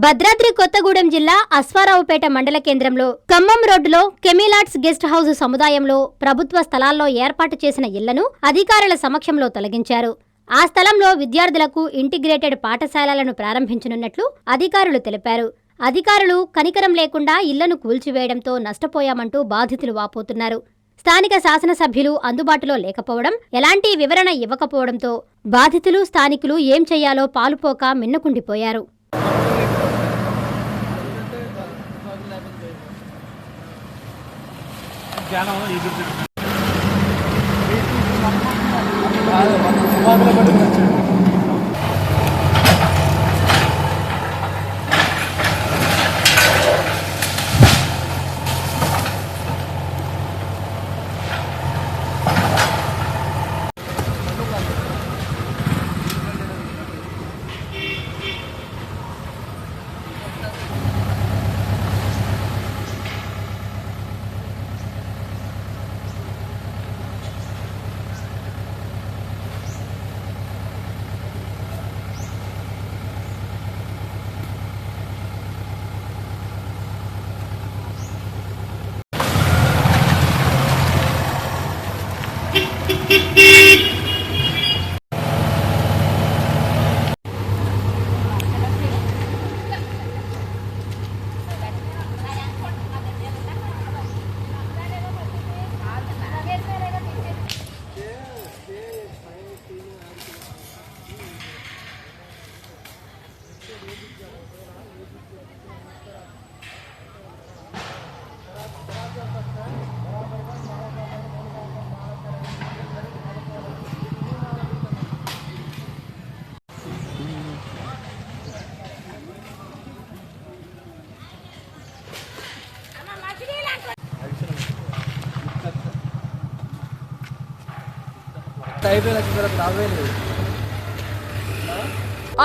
భద్రాద్రి కొత్తగూడెం జిల్లా అశ్వారావుపేట మండల కేంద్రంలో ఖమ్మం రోడ్డులో కెమిలాట్స్ గెస్ట్ హౌస్ సముదాయంలో ప్రభుత్వ స్థలాల్లో ఏర్పాటు చేసిన ఇళ్లను అధికారుల సమక్షంలో తొలగించారు. ఆ స్థలంలో విద్యార్థులకు ఇంటిగ్రేటెడ్ పాఠశాలలను ప్రారంభించనున్నట్లు అధికారులు తెలిపారు. అధికారులు కనికరం లేకుండా ఇళ్లను కూల్చివేయడంతో నష్టపోయామంటూ బాధితులు వాపోతున్నారు. స్థానిక శాసనసభ్యులు అందుబాటులో లేకపోవడం, ఎలాంటి వివరణ ఇవ్వకపోవడంతో బాధితులు స్థానికులు ఏం చెయ్యాలో పాలుపోక మిన్నకుండిపోయారు.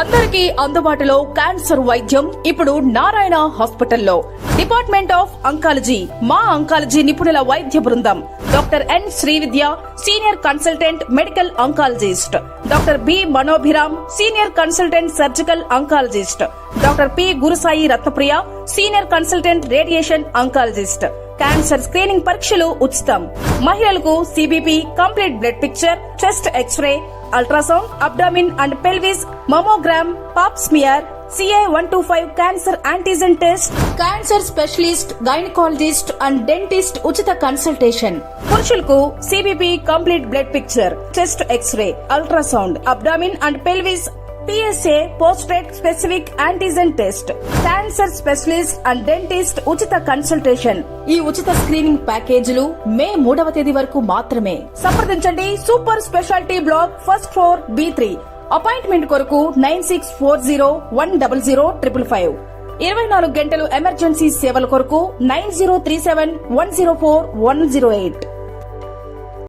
అందరికీ అందుబాటులో క్యాన్సర్ వైద్యం ఇప్పుడు నారాయణ హాస్పిటల్లో. డిపార్ట్మెంట్ ఆఫ్ అంకాలజీ, మా అంకాలజీ నిపుణుల వైద్య బృందం. Doctor N Srividya, senior consultant medical oncologist. Doctor B Manobhiram, senior consultant surgical oncologist. Doctor P Gurusai Ratnapriya, senior consultant radiation oncologist. Cancer screening పరీక్షలు ఉచితం. మహిళలకు CBP, complete blood picture, chest x-ray, ultrasound, abdomen and pelvis, mammogram, pap smear, CA-125 cancer antigen test, cancer specialist, gynaecologist and dentist ఉచిత consultation. పురుషులకు CBP, complete blood picture, chest x-ray, ultrasound, abdomen and pelvis, PSA పోస్ట్రేట్ specific antigen test, cancer specialist and dentist ఉచిత consultation. ఈ ఉచిత screening ప్యాకేజీలు మే 3వ తేదీ వరకు మాత్రమే. సంప్రదించండి super speciality block, first floor, B3. Appointment కొరకు 9640100555. 24 గంటలు ఎమర్జెన్సీ సేవల కొరకు 9037104108.